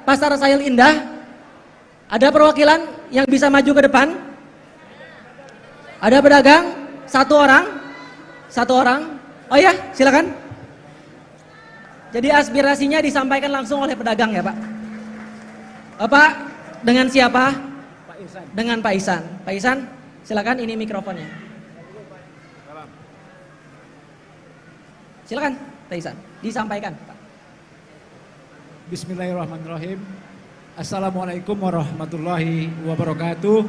Pasar Sayil Indah? Ada perwakilan yang bisa maju ke depan? Ada pedagang? Satu orang? Oh ya, silakan. Jadi aspirasinya disampaikan langsung oleh pedagang ya Pak. Bapak dengan siapa? Pak Ihsan. Dengan Pak Ihsan. Pak Ihsan, silakan, ini mikrofonnya. Silakan Pak Ihsan, disampaikan Pak. Bismillahirrahmanirrahim. Assalamualaikum warahmatullahi wabarakatuh.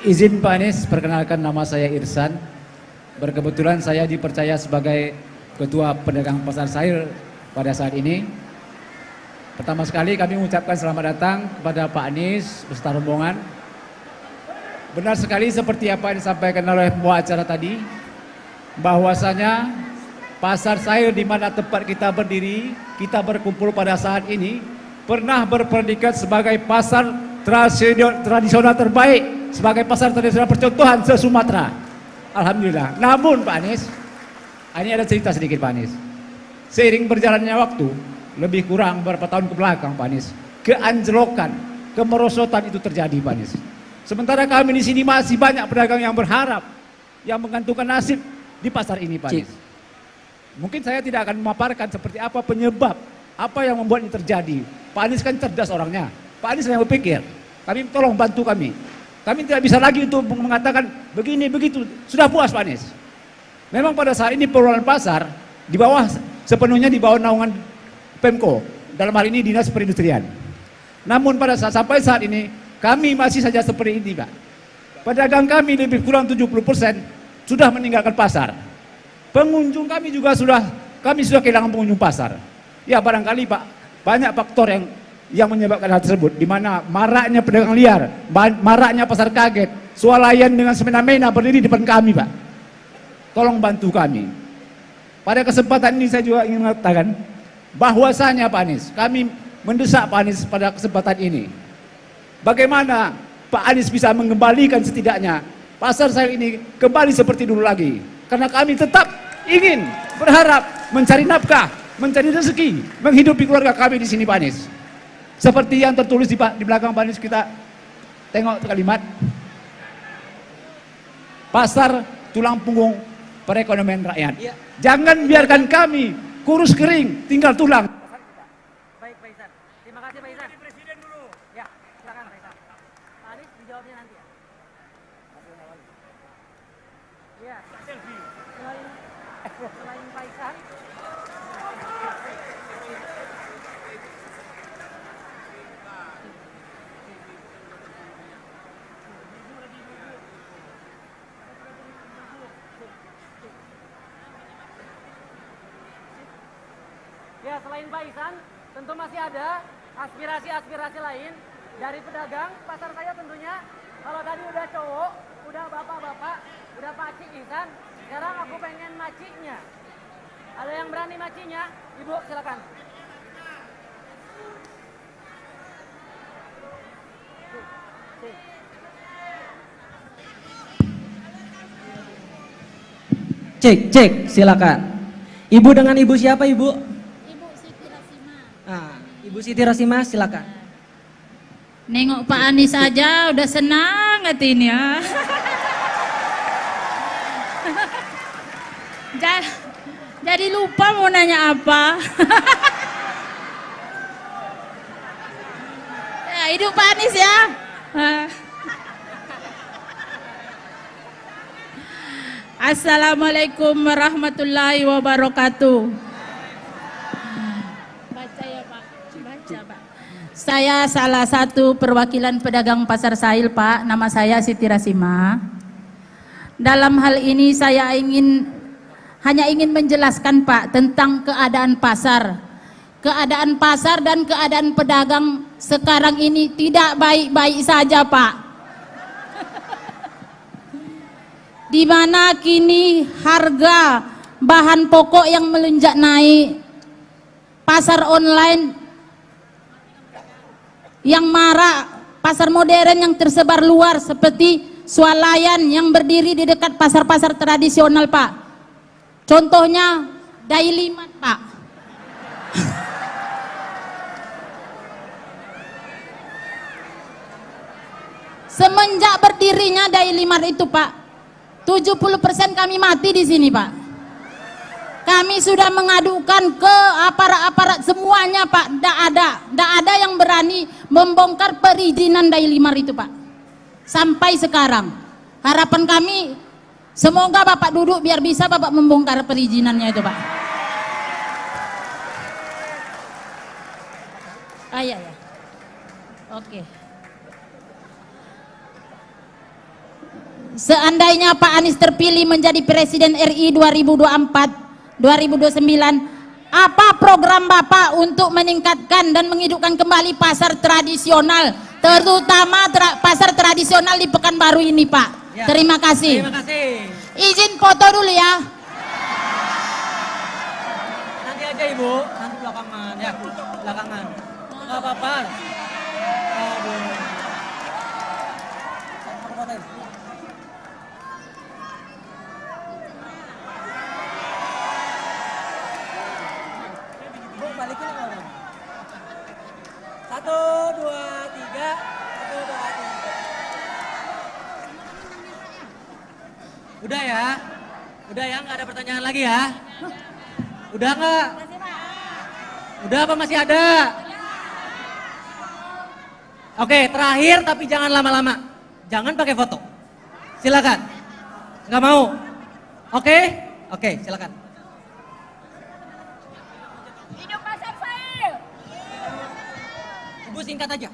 Izin Pak Anies, perkenalkan nama saya Irsan. Berkebetulan saya dipercaya sebagai Ketua Pedagang Pasar Sayil pada saat ini. Pertama sekali kami mengucapkan selamat datang kepada Pak Anies beserta rombongan. Benar sekali seperti apa yang disampaikan oleh pembawa acara tadi, bahwasanya Pasar Sayil di mana tempat kita berdiri, kita berkumpul pada saat ini, pernah berpredikat sebagai pasar tradisional terbaik, sebagai pasar tradisional percontohan se-Sumatera. Alhamdulillah. Namun Pak Anies, ini ada cerita sedikit Pak Anies. Seiring berjalannya waktu, lebih kurang beberapa tahun ke belakang Pak Anies, keanjlokan, kemerosotan itu terjadi Pak Anies. Sementara kami di sini masih banyak pedagang yang berharap, yang menggantungkan nasib di pasar ini Pak Anies. Mungkin saya tidak akan memaparkan seperti apa penyebab, apa yang membuat ini terjadi. Pak Anies kan cerdas orangnya. Pak Anies yang berpikir, kami tolong bantu kami. Kami tidak bisa lagi untuk mengatakan begini begitu. Sudah puas Pak Anies. Memang pada saat ini pengelolaan pasar di bawah, sepenuhnya di bawah naungan Pemko, dalam hal ini Dinas Perindustrian. Namun pada sampai saat ini kami masih saja seperti ini Pak. Pedagang kami lebih kurang 70% sudah meninggalkan pasar. Pengunjung kami juga sudah kehilangan pengunjung pasar. Ya barangkali Pak, banyak faktor yang menyebabkan hal tersebut, di mana maraknya pedagang liar, maraknya pasar kaget, swalayan dengan semena-mena berdiri di depan kami Pak. Tolong bantu kami. Pada kesempatan ini saya juga ingin mengatakan bahwasanya Pak Anies, kami mendesak Pak Anies pada kesempatan ini, bagaimana Pak Anies bisa mengembalikan setidaknya Pasar Sayil ini kembali seperti dulu lagi. Karena kami tetap ingin, berharap mencari nafkah, mencari rezeki, menghidupi keluarga kami di sini Pak Anies. Seperti yang tertulis di belakang Pak Anies, kita tengok kalimat, pasar tulang punggung perekonomian rakyat. Ya. Jangan biarkan kami kurus kering, tinggal tulang. Baik Pak Ihsan, terima kasih Pak Ihsan. Presiden dulu. Ya, silakan Pak Ihsan. Pak Anies dijawabnya nanti ya. Iya. Selain Pak Ihsan, ya, selain Pak Ihsan, tentu masih ada aspirasi-aspirasi lain dari pedagang pasar saya tentunya. Kalau tadi udah cowok, udah bapak-bapak, udah Pak Ihsan, sekarang aku pengen maciknya. Ada yang berani macinya? Ibu silakan. Cek, silakan. Ibu dengan ibu siapa ibu? Ibu Siti Rasima. Nah, Ibu Siti Rasima silakan. Nengok Pak Anies aja udah senang hati ini ya. Jadi lupa mau nanya apa. Ya, hidup Pak Anies ya. Assalamualaikum warahmatullahi wabarakatuh. Baca ya Pak. Baca Pak. Saya salah satu perwakilan pedagang Pasar Sayil Pak. Nama saya Siti Rasima. Dalam hal ini saya hanya ingin menjelaskan Pak tentang keadaan pasar. Keadaan pasar dan keadaan pedagang sekarang ini tidak baik-baik saja Pak. Di mana kini harga bahan pokok yang melonjak naik, pasar online yang marak, pasar modern yang tersebar luar seperti swalayan yang berdiri di dekat pasar-pasar tradisional Pak. Contohnya Daily Mart, Pak. Semenjak berdirinya Daily Mart itu, Pak, 70% kami mati di sini, Pak. Kami sudah mengadukan ke aparat-aparat semuanya, Pak. Tidak ada yang berani membongkar perizinan Daily Mart itu, Pak. Sampai sekarang. Harapan kami, semoga Bapak duduk biar bisa Bapak membongkar perizinannya itu, Pak. Iya, ya. Oke. Seandainya Pak Anies terpilih menjadi Presiden RI 2024-2029, apa program Bapak untuk meningkatkan dan menghidupkan kembali pasar tradisional, terutama pasar tradisional di Pekanbaru ini, Pak? Ya. Terima kasih. Terima kasih. Izin foto dulu ya. Nanti aja Ibu, nanti belakangan ya, belakangan. Nggak apa-apa. Aduh. Bu, balikin ke orang. 1, 2, 3. 1, 2, 3. Udah ya? Udah ya? Nggak ada pertanyaan lagi ya? Udah nggak? Udah apa masih ada? Oke, terakhir tapi jangan lama-lama. Jangan pakai foto. Silakan. Nggak mau? Oke? Oke, silakan. Hidup Pasar Sail. Ibu singkat aja.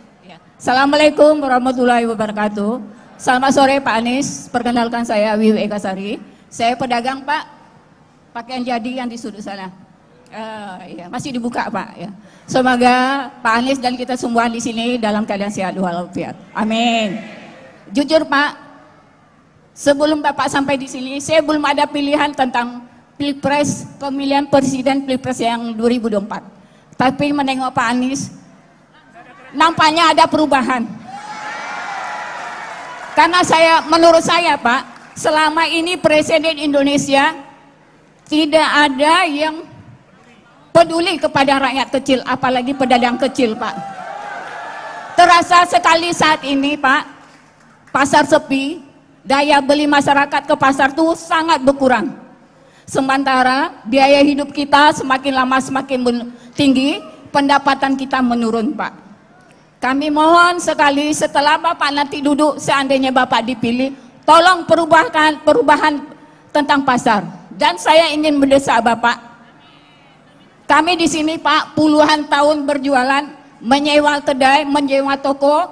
Assalamualaikum warahmatullahi wabarakatuh. Selamat sore Pak Anies, perkenalkan saya Wiwi Ekasari. Saya pedagang Pak, pakaian jadi yang di sudut sana. Ya, masih dibuka Pak. Ya. Semoga Pak Anies dan kita semua di sini dalam keadaan sehat walafiat. Amin. Jujur Pak, sebelum Bapak sampai di sini, saya belum ada pilihan tentang Pilpres, pemilihan presiden Pilpres yang 2024. Tapi menengok Pak Anies, nampaknya ada perubahan. Karena menurut saya Pak, selama ini Presiden Indonesia tidak ada yang peduli kepada rakyat kecil, apalagi pedagang kecil Pak. Terasa sekali saat ini Pak, pasar sepi, daya beli masyarakat ke pasar itu sangat berkurang. Sementara biaya hidup kita semakin lama semakin tinggi, pendapatan kita menurun Pak. Kami mohon sekali setelah Bapak nanti duduk, seandainya Bapak dipilih, tolong perubahan tentang pasar. Dan saya ingin mendesak Bapak, kami di sini Pak puluhan tahun berjualan, menyewa kedai, menyewa toko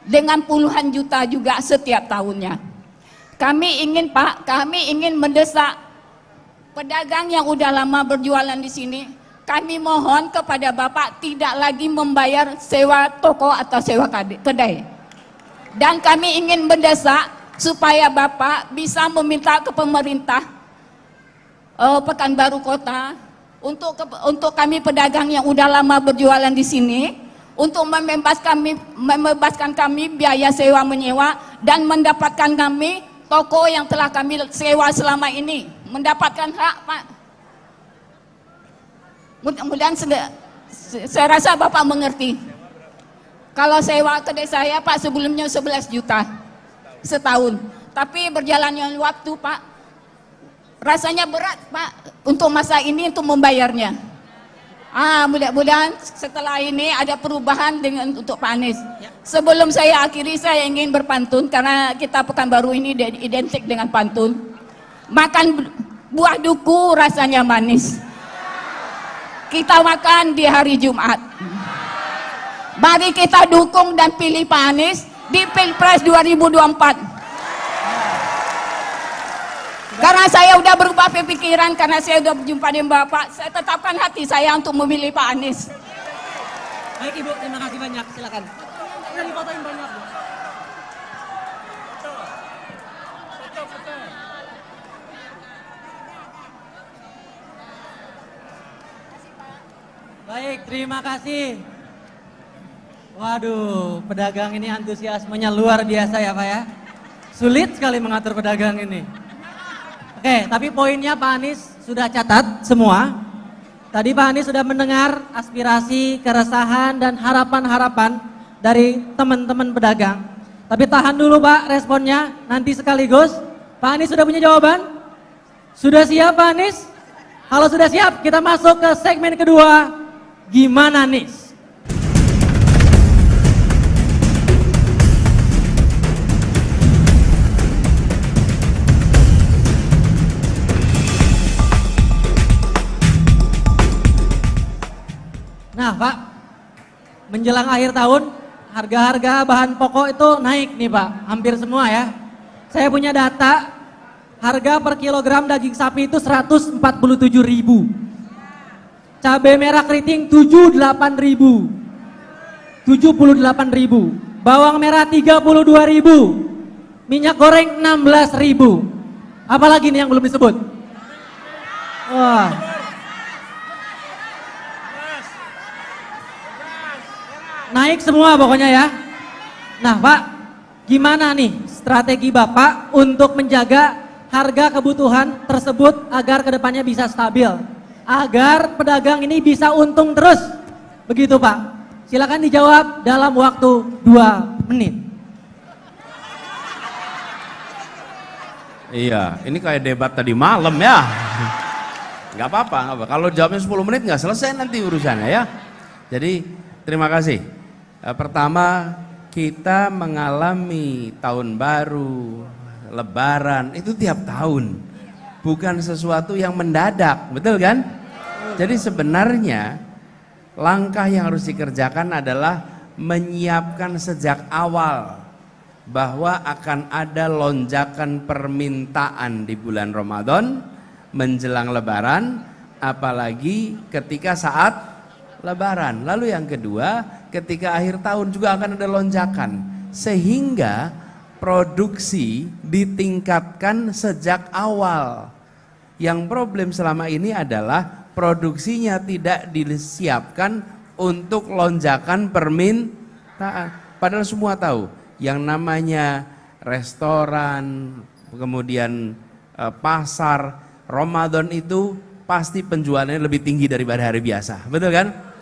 dengan puluhan juta juga setiap tahunnya. Kami ingin Pak, kami ingin mendesak pedagang yang udah lama berjualan di sini. Kami mohon kepada Bapak tidak lagi membayar sewa toko atau sewa kedai. Dan kami ingin mendesak supaya Bapak bisa meminta ke pemerintah Pekanbaru Kota untuk kami pedagang yang udah lama berjualan di sini, untuk membebaskan kami biaya sewa menyewa dan mendapatkan kami toko yang telah kami sewa selama ini, mendapatkan hak Pak. Mudah-mudahan saya rasa Bapak mengerti. Kalau sewa kedai saya Pak sebelumnya 11 juta setahun. Tapi berjalannya waktu Pak, rasanya berat Pak untuk masa ini untuk membayarnya. Mudah-mudahan setelah ini ada perubahan untuk Pak Anies. Sebelum saya akhiri, saya ingin berpantun karena kita Pekanbaru ini identik dengan pantun. Makan buah duku rasanya manis. Kita makan di hari Jumat. Mari kita dukung dan pilih Pak Anies di Pilpres 2024. Karena saya udah berubah pikiran, karena saya udah berjumpa dengan Bapak, saya tetapkan hati saya untuk memilih Pak Anies. Baik Ibu, terima kasih banyak. Silakan. Udah difotoin banyak Bu. Baik, terima kasih. Waduh, pedagang ini antusiasmenya luar biasa ya Pak ya. Sulit sekali mengatur pedagang ini. Oke, tapi poinnya Pak Anies sudah catat semua. Tadi Pak Anies sudah mendengar aspirasi, keresahan, dan harapan-harapan dari teman-teman pedagang. Tapi tahan dulu Pak responnya, nanti sekaligus. Pak Anies sudah punya jawaban? Sudah siap Pak Anies? Kalau sudah siap, kita masuk ke segmen kedua. Gimana Anies? Nah Pak, menjelang akhir tahun, harga-harga bahan pokok itu naik nih Pak, hampir semua ya. Saya punya data, harga per kilogram daging sapi itu 147.000. Cabai merah keriting 78.000. Bawang merah 32.000. Minyak goreng 16.000. Apalagi nih yang belum disebut? Wah. Naik semua pokoknya ya. Nah Pak, gimana nih strategi Bapak untuk menjaga harga kebutuhan tersebut agar kedepannya bisa stabil? Agar pedagang ini bisa untung terus. Begitu Pak. Silakan dijawab dalam waktu 2 menit. Iya, ini kayak debat tadi malam ya. Nggak apa-apa. Kalau jawabnya 10 menit nggak selesai nanti urusannya ya. Jadi terima kasih. Pertama, kita mengalami tahun baru, lebaran, itu tiap tahun. Bukan sesuatu yang mendadak, betul kan? Jadi sebenarnya langkah yang harus dikerjakan adalah menyiapkan sejak awal bahwa akan ada lonjakan permintaan di bulan Ramadan menjelang lebaran, apalagi ketika saat lebaran. Lalu yang kedua, ketika akhir tahun juga akan ada lonjakan, sehingga produksi ditingkatkan sejak awal. Yang problem selama ini adalah produksinya tidak disiapkan untuk lonjakan permintaan. Padahal semua tahu yang namanya restoran, kemudian pasar, Ramadan itu pasti penjualannya lebih tinggi daripada hari biasa, betul kan?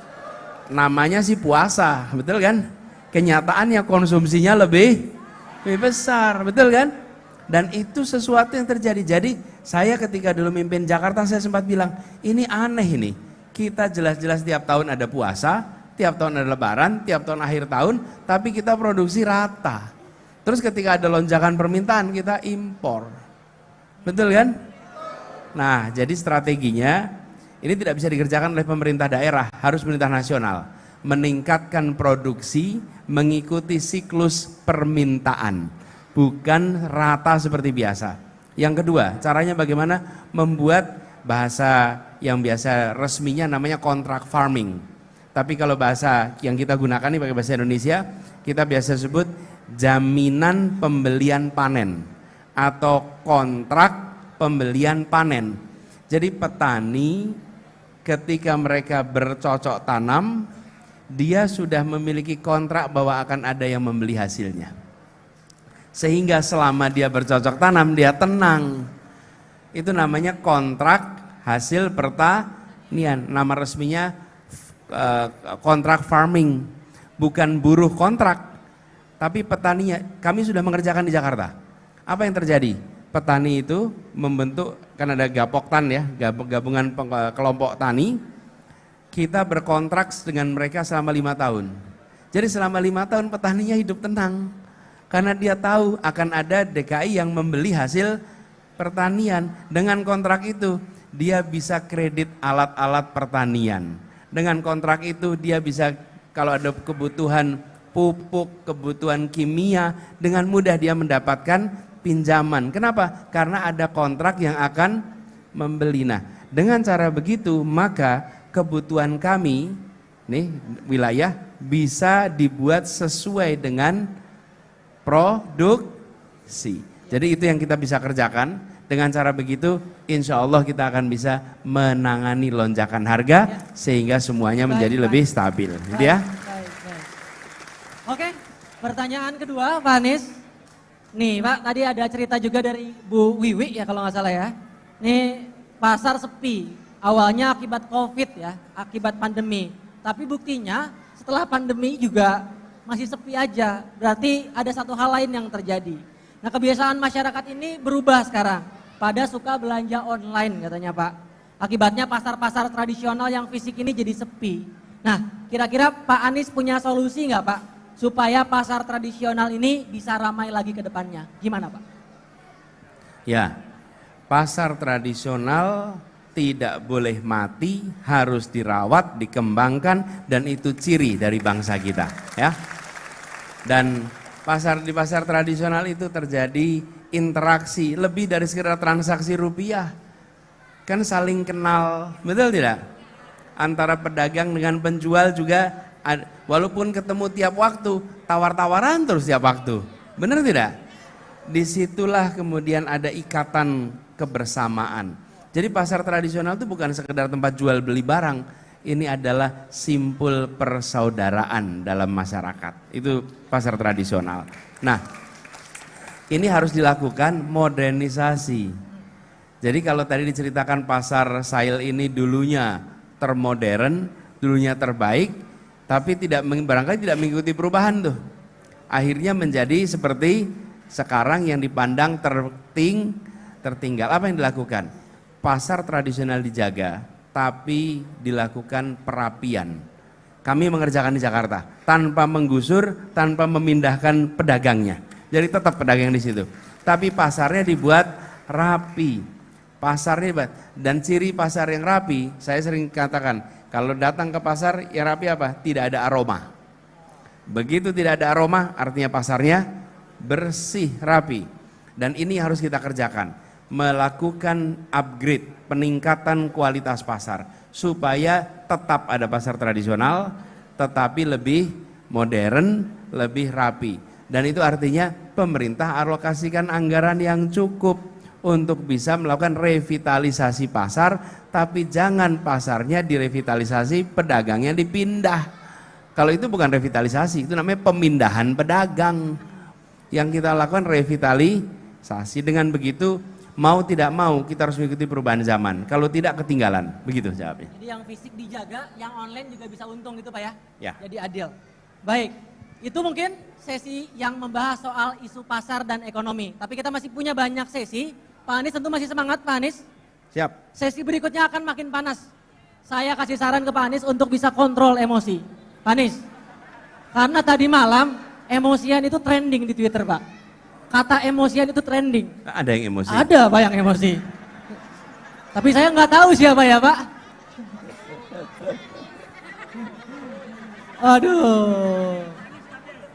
Namanya sih puasa, betul kan? Kenyataannya konsumsinya lebih besar, betul kan? Dan itu sesuatu yang terjadi. Jadi saya ketika dulu mimpin Jakarta, saya sempat bilang, ini aneh ini. Kita jelas-jelas tiap tahun ada puasa, tiap tahun ada lebaran, tiap tahun akhir tahun, tapi kita produksi rata. Terus ketika ada lonjakan permintaan, kita impor. Betul kan? Nah, jadi strateginya ini tidak bisa dikerjakan oleh pemerintah daerah, harus pemerintah nasional. Meningkatkan produksi mengikuti siklus permintaan, bukan rata seperti biasa. Yang kedua, caranya bagaimana? Membuat bahasa yang biasa resminya namanya kontrak farming. Tapi kalau bahasa yang kita gunakan ini pakai bahasa Indonesia, kita biasa sebut jaminan pembelian panen atau kontrak pembelian panen. Jadi petani ketika mereka bercocok tanam, dia sudah memiliki kontrak bahwa akan ada yang membeli hasilnya. Sehingga selama dia bercocok tanam, dia tenang. Itu namanya kontrak hasil pertanian. Nama resminya kontrak farming. Bukan buruh kontrak, tapi petaninya. Kami sudah mengerjakan di Jakarta. Apa yang terjadi? Petani itu membentuk, kan ada Gapoktan ya, gabungan kelompok tani. Kita berkontrak dengan mereka selama 5 tahun. Jadi selama 5 tahun petaninya hidup tenang, karena dia tahu akan ada DKI yang membeli hasil pertanian. Dengan kontrak itu dia bisa kredit alat-alat pertanian. Dengan kontrak itu dia bisa, kalau ada kebutuhan pupuk, kebutuhan kimia, dengan mudah dia mendapatkan pinjaman. Kenapa? Karena ada kontrak yang akan membeli. Nah, dengan cara begitu maka kebutuhan kami nih wilayah bisa dibuat sesuai dengan produksi. Jadi itu yang kita bisa kerjakan. Dengan cara begitu insya Allah kita akan bisa menangani lonjakan harga sehingga semuanya menjadi lebih stabil. Gitu ya. Oke, pertanyaan kedua Pak Anies. Nih Pak, tadi ada cerita juga dari Bu Wiwi ya kalau nggak salah ya. Nih pasar sepi. Awalnya akibat COVID ya, akibat pandemi. Tapi buktinya setelah pandemi juga masih sepi aja. Berarti ada satu hal lain yang terjadi. Nah, kebiasaan masyarakat ini berubah sekarang. Pada suka belanja online katanya Pak. Akibatnya pasar-pasar tradisional yang fisik ini jadi sepi. Nah, kira-kira Pak Anies punya solusi nggak Pak? Supaya pasar tradisional ini bisa ramai lagi ke depannya. Gimana Pak? Ya, pasar tradisional tidak boleh mati, harus dirawat, dikembangkan, dan itu ciri dari bangsa kita, ya. Dan di pasar tradisional itu terjadi interaksi lebih dari sekedar transaksi rupiah, kan saling kenal, betul tidak? Antara pedagang dengan penjual juga, walaupun ketemu tiap waktu, tawar-tawaran terus tiap waktu, benar tidak? Disitulah kemudian ada ikatan kebersamaan. Jadi pasar tradisional itu bukan sekedar tempat jual beli barang, ini adalah simpul persaudaraan dalam masyarakat. Itu pasar tradisional. Nah, ini harus dilakukan modernisasi. Jadi kalau tadi diceritakan pasar Sail ini dulunya termodern, dulunya terbaik, tapi barangkali tidak mengikuti perubahan tuh. Akhirnya menjadi seperti sekarang yang dipandang tertinggal. Apa yang dilakukan? Pasar tradisional dijaga, tapi dilakukan perapian. Kami mengerjakan di Jakarta tanpa menggusur, tanpa memindahkan pedagangnya. Jadi tetap pedagang di situ. Tapi pasarnya dibuat rapi. Dan ciri pasar yang rapi, saya sering katakan, kalau datang ke pasar yang rapi apa? Tidak ada aroma. Begitu tidak ada aroma, artinya pasarnya bersih, rapi. Dan ini harus kita kerjakan. Melakukan upgrade, peningkatan kualitas pasar supaya tetap ada pasar tradisional tetapi lebih modern, lebih rapi. Dan itu artinya pemerintah alokasikan anggaran yang cukup untuk bisa melakukan revitalisasi pasar, tapi jangan pasarnya direvitalisasi, pedagangnya dipindah. Kalau itu bukan revitalisasi, itu namanya pemindahan pedagang. Yang kita lakukan revitalisasi. Dengan begitu mau tidak mau kita harus mengikuti perubahan zaman. Kalau tidak ketinggalan. Begitu jawabnya. Jadi yang fisik dijaga, yang online juga bisa untung gitu Pak ya? Ya. Jadi adil. Baik, itu mungkin sesi yang membahas soal isu pasar dan ekonomi. Tapi kita masih punya banyak sesi. Pak Anies tentu masih semangat Pak Anies? Siap. Sesi berikutnya akan makin panas. Saya kasih saran ke Pak Anies untuk bisa kontrol emosi. Pak Anies, karena tadi malam emosian itu trending di Twitter Pak. Kata emosian itu trending. Ada yang emosi? Ada Pak yang emosi. Tapi saya nggak tahu siapa ya Pak. Aduh.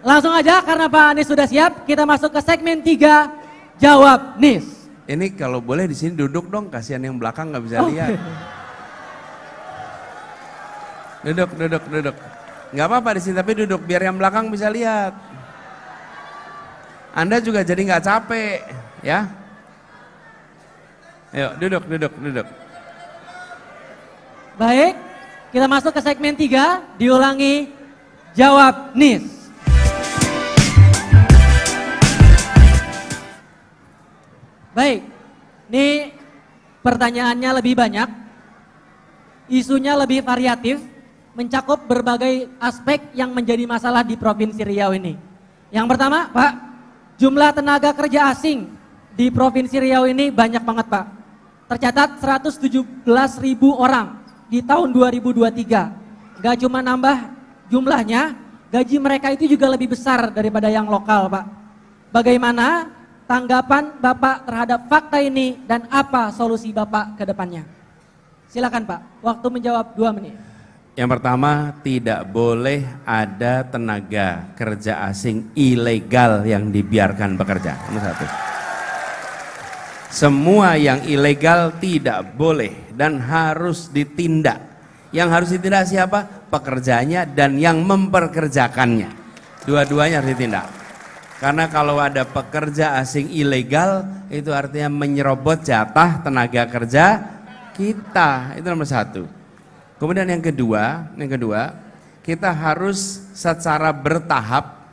Langsung aja karena Pak Anies sudah siap, kita masuk ke segmen 3, Jawab Nis. Ini kalau boleh di sini duduk dong, kasihan yang belakang nggak bisa lihat. Duduk. Nggak apa-apa di sini, tapi duduk biar yang belakang bisa lihat. Anda juga jadi nggak capek, ya. Ayo duduk. Baik, kita masuk ke segmen 3, diulangi Jawab Nis. Baik, ini pertanyaannya lebih banyak, isunya lebih variatif, mencakup berbagai aspek yang menjadi masalah di Provinsi Riau ini. Yang pertama, Pak, jumlah tenaga kerja asing di Provinsi Riau ini banyak banget Pak. Tercatat 117.000 orang di tahun 2023. Gak cuma nambah jumlahnya, gaji mereka itu juga lebih besar daripada yang lokal Pak. Bagaimana tanggapan Bapak terhadap fakta ini dan apa solusi Bapak ke depannya? Silakan Pak, waktu menjawab 2 menit. Yang pertama, tidak boleh ada tenaga kerja asing ilegal yang dibiarkan bekerja. Nomor 1. Semua yang ilegal tidak boleh dan harus ditindak. Yang harus ditindak siapa? Pekerjanya dan yang memperkerjakannya. Dua-duanya harus ditindak. Karena kalau ada pekerja asing ilegal, itu artinya menyerobot jatah tenaga kerja kita. Itu nomor 1. Kemudian yang kedua, kita harus secara bertahap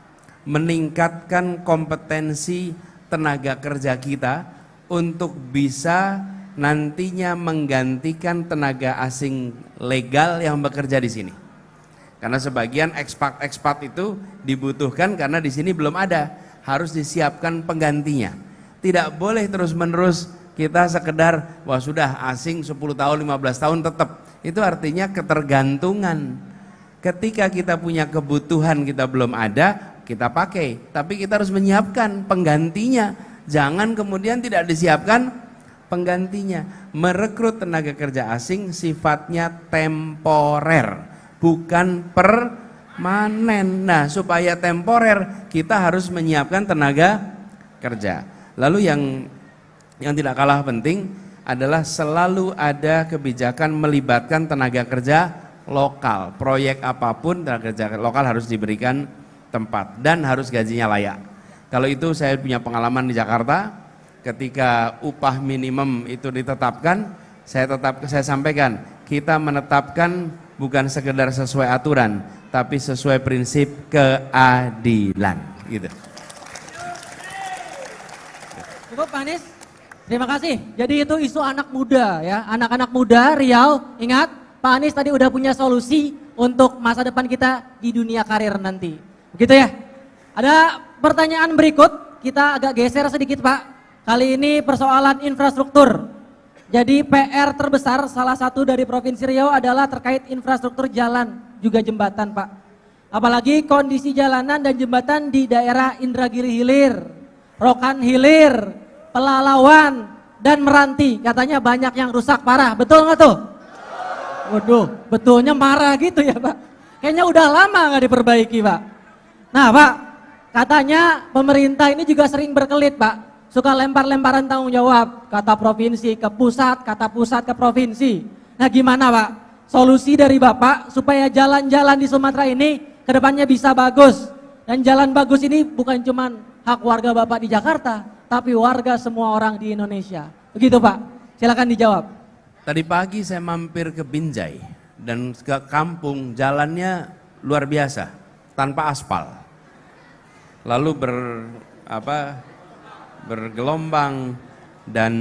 meningkatkan kompetensi tenaga kerja kita untuk bisa nantinya menggantikan tenaga asing legal yang bekerja di sini. Karena sebagian ekspat itu dibutuhkan karena di sini belum ada, harus disiapkan penggantinya. Tidak boleh terus-menerus kita sekedar wah sudah asing 10 tahun 15 tahun tetap. Itu artinya ketergantungan. Ketika kita punya kebutuhan kita belum ada, kita pakai, tapi kita harus menyiapkan penggantinya. Jangan kemudian tidak disiapkan penggantinya. Merekrut tenaga kerja asing sifatnya temporer, bukan permanen. Nah, supaya temporer kita harus menyiapkan tenaga kerja. Lalu yang tidak kalah penting adalah selalu ada kebijakan melibatkan tenaga kerja lokal. Proyek apapun tenaga kerja lokal harus diberikan tempat dan harus gajinya layak. Kalau itu saya punya pengalaman di Jakarta, ketika upah minimum itu ditetapkan, saya sampaikan, kita menetapkan bukan sekedar sesuai aturan, tapi sesuai prinsip keadilan, gitu. Cukup Pak Anies, terima kasih. Jadi itu isu anak muda ya, anak-anak muda Riau, ingat Pak Anies tadi udah punya solusi untuk masa depan kita di dunia karir nanti. Begitu ya. Ada pertanyaan berikut, kita agak geser sedikit Pak. Kali ini persoalan infrastruktur. Jadi PR terbesar salah satu dari Provinsi Riau adalah terkait infrastruktur jalan juga jembatan Pak. Apalagi kondisi jalanan dan jembatan di daerah Indragiri Hilir, Rokan Hilir, Pelalawan, dan Meranti. Katanya banyak yang rusak parah, betul nggak tuh? Waduh, betulnya marah gitu ya Pak. Kayaknya udah lama nggak diperbaiki Pak. Nah Pak, katanya pemerintah ini juga sering berkelit Pak. Suka lempar-lemparan tanggung jawab, kata provinsi ke pusat, kata pusat ke provinsi. Nah gimana Pak, solusi dari Bapak supaya jalan-jalan di Sumatera ini kedepannya bisa bagus. Dan jalan bagus ini bukan cuma hak warga Bapak di Jakarta, tapi warga semua orang di Indonesia. Begitu Pak, silakan dijawab. Tadi pagi saya mampir ke Binjai dan ke kampung, jalannya luar biasa, tanpa aspal. Lalu bergelombang dan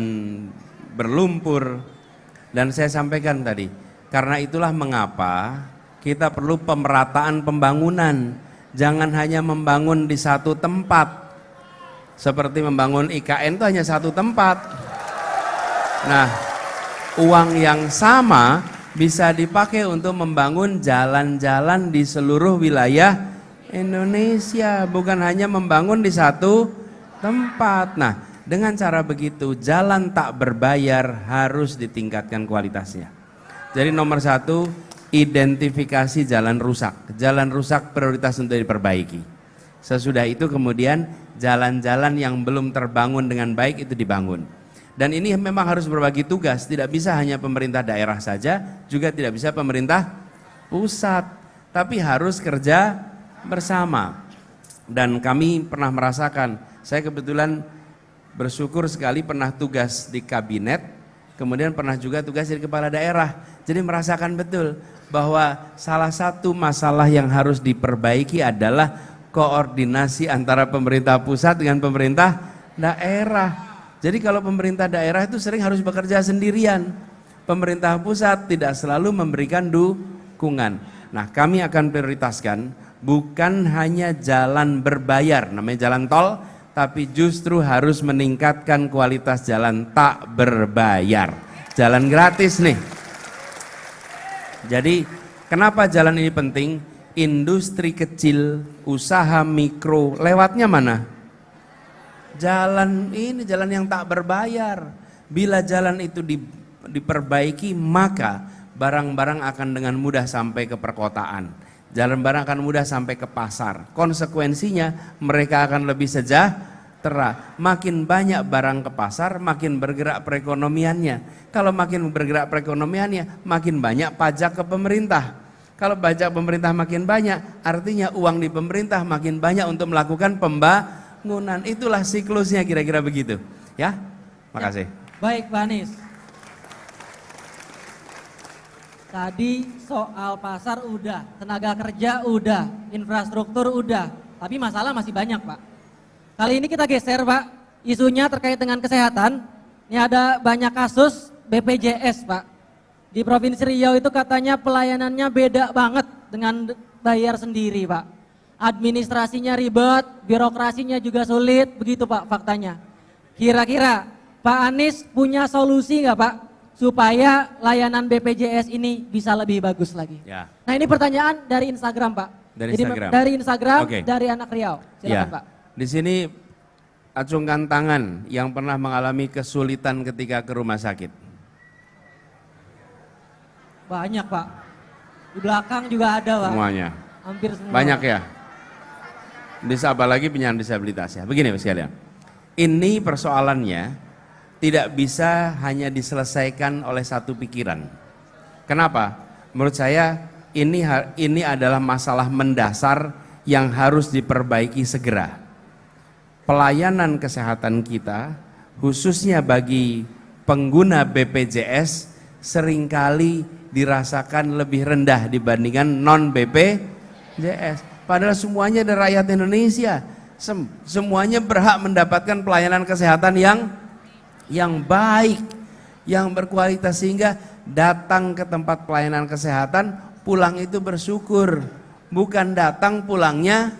berlumpur. Dan saya sampaikan tadi, karena itulah mengapa kita perlu pemerataan pembangunan. Jangan hanya membangun di satu tempat. Seperti membangun IKN itu hanya satu tempat. Nah, uang yang sama bisa dipakai untuk membangun jalan-jalan di seluruh wilayah Indonesia, bukan hanya membangun di satu tempat. Nah, dengan cara begitu jalan tak berbayar harus ditingkatkan kualitasnya. Jadi nomor satu, identifikasi jalan rusak. Jalan rusak prioritas untuk diperbaiki. Sesudah itu kemudian jalan-jalan yang belum terbangun dengan baik itu dibangun. Dan ini memang harus berbagi tugas, tidak bisa hanya pemerintah daerah saja, juga tidak bisa pemerintah pusat, tapi harus kerja bersama. Dan kami pernah merasakan, saya kebetulan bersyukur sekali pernah tugas di kabinet, kemudian pernah juga tugas di kepala daerah. Jadi merasakan betul bahwa salah satu masalah yang harus diperbaiki adalah koordinasi antara pemerintah pusat dengan pemerintah daerah. Jadi kalau pemerintah daerah itu sering harus bekerja sendirian. Pemerintah pusat tidak selalu memberikan dukungan. Nah, kami akan prioritaskan bukan hanya jalan berbayar, namanya jalan tol, tapi justru harus meningkatkan kualitas jalan tak berbayar. Jalan gratis nih. Jadi kenapa jalan ini penting? Industri kecil, usaha mikro, lewatnya mana? Jalan ini, jalan yang tak berbayar. Bila jalan itu diperbaiki, maka barang-barang akan dengan mudah sampai ke perkotaan. Jalan barang akan mudah sampai ke pasar. Konsekuensinya mereka akan lebih sejahtera. Makin banyak barang ke pasar, makin bergerak perekonomiannya. Kalau makin bergerak perekonomiannya, makin banyak pajak ke pemerintah. Kalau pajak pemerintah makin banyak, artinya uang di pemerintah makin banyak untuk melakukan pembangunan. Itulah siklusnya kira-kira begitu. Ya, makasih. Baik Pak Anies. Tadi soal pasar udah, tenaga kerja udah, infrastruktur udah, tapi masalah masih banyak Pak. Kali ini kita geser Pak, isunya terkait dengan kesehatan. Ini ada banyak kasus BPJS Pak. Di Provinsi Riau itu katanya pelayanannya beda banget dengan bayar sendiri Pak. Administrasinya ribet, birokrasinya juga sulit, begitu Pak faktanya. Kira-kira Pak Anies punya solusi nggak Pak? Supaya layanan BPJS ini bisa lebih bagus lagi. Ya. Nah ini pertanyaan dari Instagram Pak. Dari Jadi, Instagram? Dari Instagram, Oke. dari anak Riau. Silakan Ya. Pak. Di sini acungkan tangan yang pernah mengalami kesulitan ketika ke rumah sakit. Banyak Pak. Di belakang juga ada Pak. Semuanya. Hampir semua. Banyak ya. Bisa apalagi penyandang disabilitas ya. Begini Mas sekalian. Ini persoalannya tidak bisa hanya diselesaikan oleh satu pikiran. Kenapa? Menurut saya ini adalah masalah mendasar yang harus diperbaiki segera. Pelayanan kesehatan kita, khususnya bagi pengguna BPJS, seringkali dirasakan lebih rendah dibandingkan non BPJS. Padahal semuanya dari rakyat Indonesia, semuanya berhak mendapatkan pelayanan kesehatan yang baik, yang berkualitas, sehingga datang ke tempat pelayanan kesehatan pulang itu bersyukur, bukan datang pulangnya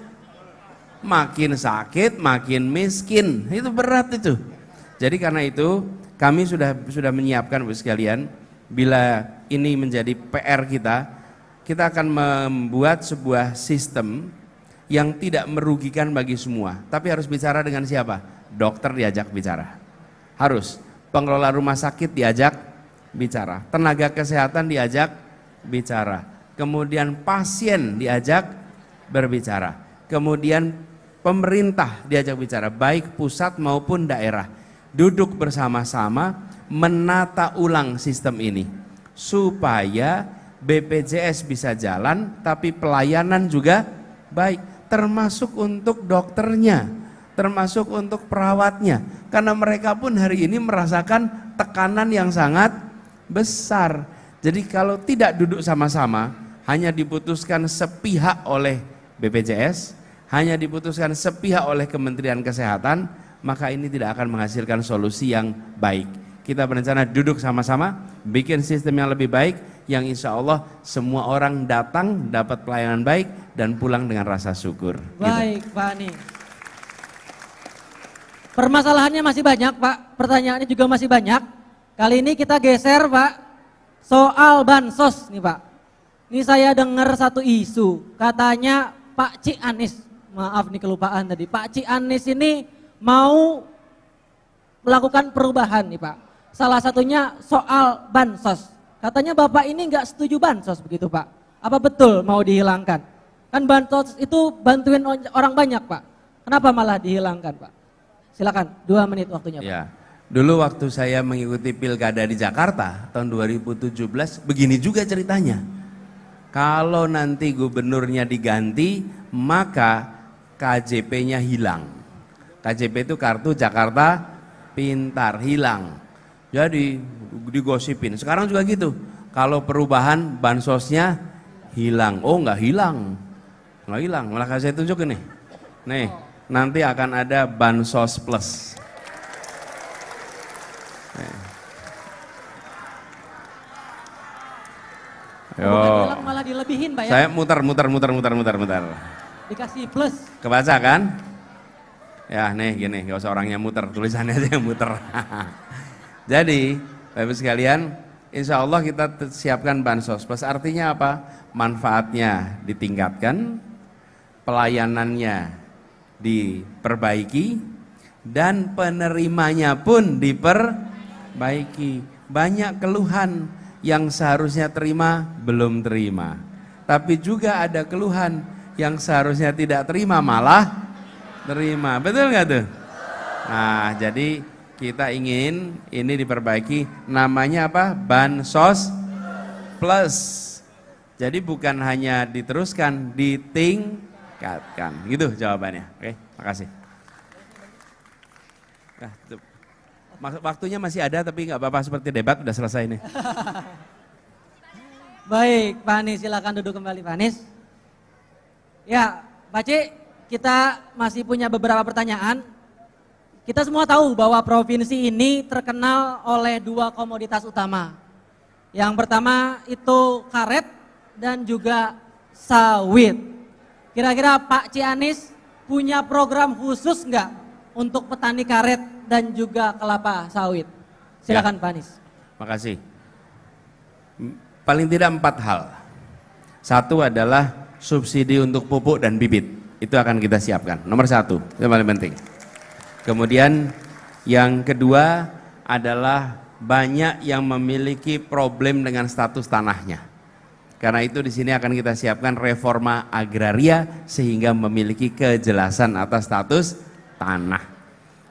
makin sakit, makin miskin. Itu berat itu. Jadi karena itu kami sudah menyiapkan Bapak sekalian, bila ini menjadi PR kita akan membuat sebuah sistem yang tidak merugikan bagi semua. Tapi harus bicara dengan siapa? Dokter diajak bicara. Harus. Pengelola rumah sakit diajak bicara. Tenaga kesehatan diajak bicara. Kemudian pasien diajak berbicara. Kemudian pemerintah diajak bicara, baik pusat maupun daerah. Duduk bersama-sama menata ulang sistem ini supaya BPJS bisa jalan tapi pelayanan juga baik, termasuk untuk dokternya, termasuk untuk perawatnya, karena mereka pun hari ini merasakan tekanan yang sangat besar. Jadi kalau tidak duduk sama-sama, hanya diputuskan sepihak oleh BPJS, hanya diputuskan sepihak oleh Kementerian Kesehatan, maka ini tidak akan menghasilkan solusi yang baik. Kita berencana duduk sama-sama, bikin sistem yang lebih baik, yang insya Allah semua orang datang dapat pelayanan baik dan pulang dengan rasa syukur. Baik Pak Anies. Permasalahannya masih banyak Pak, pertanyaannya juga masih banyak. Kali ini kita geser Pak, soal bansos nih Pak. Ini saya dengar satu isu, katanya Pak Cik Anies, maaf nih kelupaan tadi, Pak Cik Anies ini mau melakukan perubahan nih Pak. Salah satunya soal bansos. Katanya Bapak ini nggak setuju bansos begitu Pak. Apa betul mau dihilangkan? Kan bansos itu bantuin orang banyak Pak. Kenapa malah dihilangkan Pak? Silakan, 2 menit waktunya Pak. Ya, dulu waktu saya mengikuti pilkada di Jakarta tahun 2017, begini juga ceritanya. Kalau nanti gubernurnya diganti, maka KJP-nya hilang. KJP itu kartu Jakarta Pintar, hilang. Jadi digosipin. Sekarang juga gitu. Kalau perubahan bansosnya hilang. Oh nggak hilang. Nggak hilang. Malah saya tunjukin nih. Nih, nanti akan ada bansos plus. Yo. Bukan hilang malah dilebihin Pak ya. Saya muter. Dikasih plus. Kebaca kan? Ya nih gini, gak usah orangnya muter, tulisannya aja yang muter. Jadi Bapak sekalian, insya Allah kita siapkan bansos plus. Artinya apa? Manfaatnya ditingkatkan, pelayanannya diperbaiki, dan penerimanya pun diperbaiki. Banyak keluhan yang seharusnya terima belum terima, tapi juga ada keluhan yang seharusnya tidak terima malah terima. Betul nggak tuh? Nah, jadi kita ingin ini diperbaiki, namanya apa? Bansos plus. Jadi bukan hanya diteruskan, ditingkatkan. Gitu jawabannya. Oke, makasih. Nah, waktunya masih ada tapi nggak apa-apa, seperti debat udah selesai nih. Baik, Pak Anies silakan duduk kembali Pak Anies. Ya, Pak Cik, kita masih punya beberapa pertanyaan. Kita semua tahu bahwa provinsi ini terkenal oleh dua komoditas utama. Yang pertama itu karet dan juga sawit. Kira-kira Pak Cianis punya program khusus nggak untuk petani karet dan juga kelapa sawit? Silakan Pak Anies. Makasih. Paling tidak 4 hal. Satu adalah subsidi untuk pupuk dan bibit. Itu akan kita siapkan. Nomor 1, itu paling penting. Kemudian yang kedua adalah banyak yang memiliki problem dengan status tanahnya. Karena itu di sini akan kita siapkan reforma agraria sehingga memiliki kejelasan atas status tanah.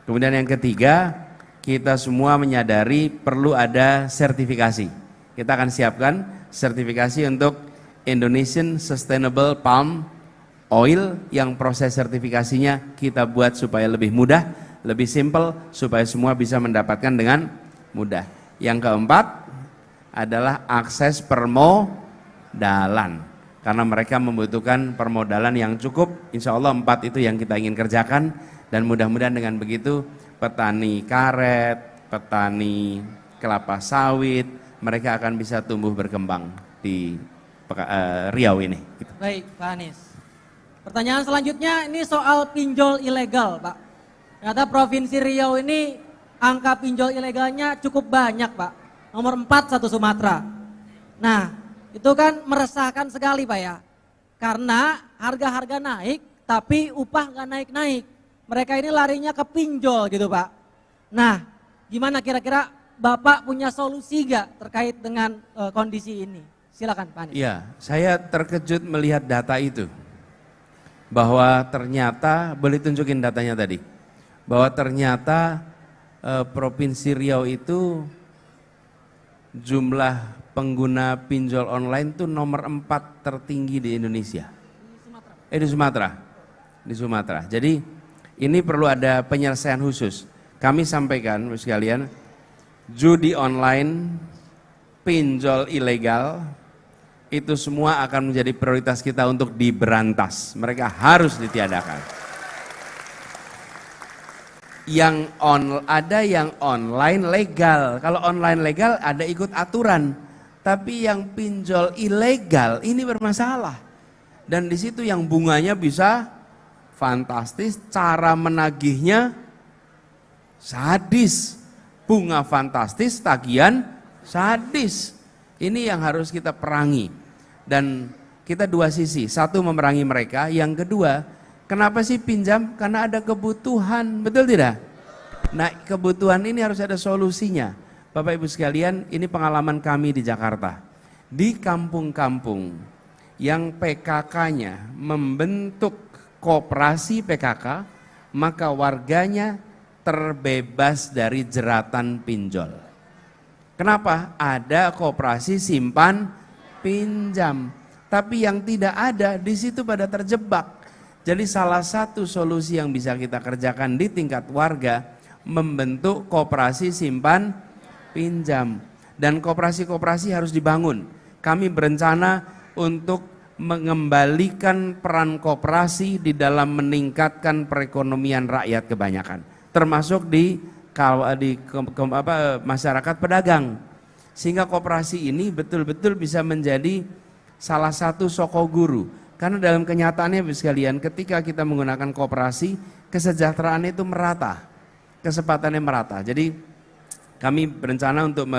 Kemudian yang ketiga, kita semua menyadari perlu ada sertifikasi. Kita akan siapkan sertifikasi untuk Indonesian Sustainable Palm Oil yang proses sertifikasinya kita buat supaya lebih mudah, lebih simple, supaya semua bisa mendapatkan dengan mudah. Yang keempat adalah akses permodalan. Karena mereka membutuhkan permodalan yang cukup, insya Allah 4 itu yang kita ingin kerjakan. Dan mudah-mudahan dengan begitu petani karet, petani kelapa sawit, mereka akan bisa tumbuh berkembang di Riau ini. Gitu. Baik Pak Anies. Pertanyaan selanjutnya ini soal pinjol ilegal Pak. Ternyata Provinsi Riau ini angka pinjol ilegalnya cukup banyak Pak. Nomor 4 satu Sumatera. Nah itu kan meresahkan sekali Pak ya. Karena harga-harga naik tapi upah nggak naik-naik. Mereka ini larinya ke pinjol gitu Pak. Nah gimana kira-kira Bapak punya solusi gak terkait dengan kondisi ini? Silakan Pak Anies. Iya, saya terkejut melihat data itu. Bahwa ternyata, boleh tunjukin datanya tadi. Bahwa ternyata Provinsi Riau itu jumlah pengguna pinjol online itu nomor 4 tertinggi di Indonesia. Di Sumatera. Di Sumatera. Jadi ini perlu ada penyelesaian khusus. Kami sampaikan sekalian, judi online, pinjol ilegal, itu semua akan menjadi prioritas kita untuk diberantas. Mereka harus ditiadakan. Ada yang online legal. Kalau online legal ada ikut aturan. Tapi yang pinjol ilegal ini bermasalah. Dan di situ yang bunganya bisa fantastis, cara menagihnya sadis. Bunga fantastis, tagihan sadis. Ini yang harus kita perangi. Dan kita dua sisi. Satu memerangi mereka, yang kedua, kenapa sih pinjam? Karena ada kebutuhan, betul tidak? Nah, kebutuhan ini harus ada solusinya. Bapak Ibu sekalian, ini pengalaman kami di Jakarta. Di kampung-kampung yang PKK-nya membentuk koperasi PKK, maka warganya terbebas dari jeratan pinjol. Kenapa? Ada koperasi simpan pinjam. Tapi yang tidak ada di situ pada terjebak. Jadi salah satu solusi yang bisa kita kerjakan di tingkat warga, membentuk koperasi simpan pinjam. Dan koperasi-koperasi harus dibangun. Kami berencana untuk mengembalikan peran koperasi di dalam meningkatkan perekonomian rakyat kebanyakan. Termasuk di masyarakat pedagang. Sehingga koperasi ini betul-betul bisa menjadi salah satu soko guru. Karena dalam kenyataannya sekalian, ketika kita menggunakan koperasi, kesejahteraan itu merata, kesempatannya merata. Jadi kami berencana untuk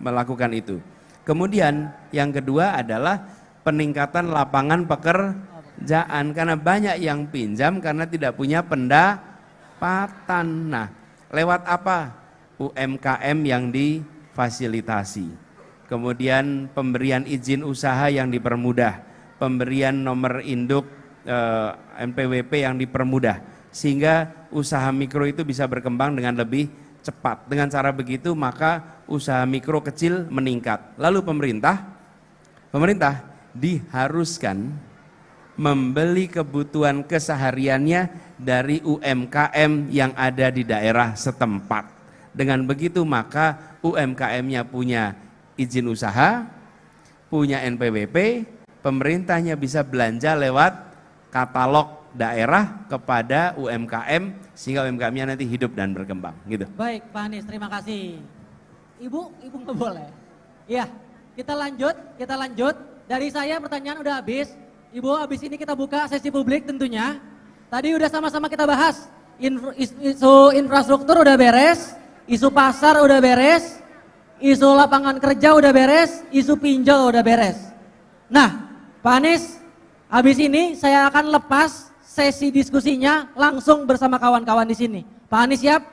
melakukan itu. Kemudian yang kedua adalah peningkatan lapangan pekerjaan. Karena banyak yang pinjam karena tidak punya pendapatan. Nah, lewat apa? UMKM yang difasilitasi. Kemudian pemberian izin usaha yang dipermudah. Pemberian nomor induk NPWP yang dipermudah. Sehingga usaha mikro itu bisa berkembang dengan lebih cepat. Dengan cara begitu maka usaha mikro kecil meningkat. Lalu pemerintah diharuskan membeli kebutuhan kesehariannya dari UMKM yang ada di daerah setempat. Dengan begitu maka UMKM-nya punya izin usaha, punya NPWP, pemerintahnya bisa belanja lewat katalog daerah kepada UMKM sehingga UMKM-nya nanti hidup dan berkembang gitu. Baik, Pak Anies, terima kasih. Ibu nggak boleh. Iya, kita lanjut. Dari saya pertanyaan udah habis. Ibu, habis ini kita buka sesi publik tentunya. Tadi udah sama-sama kita bahas. Isu infrastruktur udah beres, isu pasar udah beres, isu lapangan kerja udah beres, isu pinjol udah beres. Nah, Pak Anies, habis ini saya akan lepas sesi diskusinya langsung bersama kawan-kawan di sini. Pak Anies siap?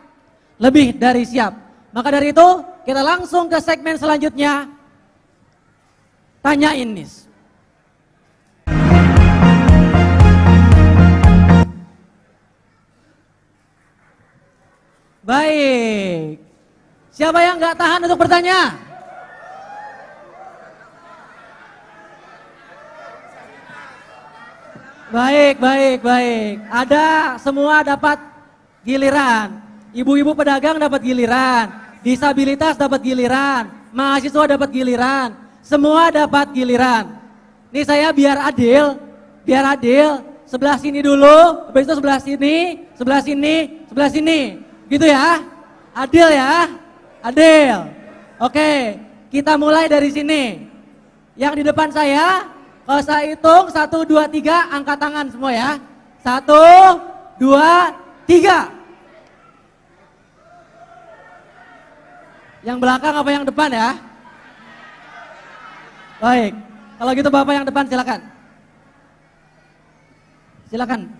Lebih dari siap. Maka dari itu kita langsung ke segmen selanjutnya. Tanyain Nis. Baik. Siapa yang nggak tahan untuk bertanya? Baik. Ada, semua dapat giliran. Ibu-ibu pedagang dapat giliran, disabilitas dapat giliran, mahasiswa dapat giliran, semua dapat giliran. Ini saya biar adil, sebelah sini dulu, habis itu sebelah sini, gitu ya. Adil ya, adil. Oke, kita mulai dari sini. Yang di depan saya, kalau saya hitung 1, 2, 3, angkat tangan semua ya. 1, 2, 3. Yang belakang apa yang depan ya? Baik, kalau gitu Bapak yang depan silakan. Silakan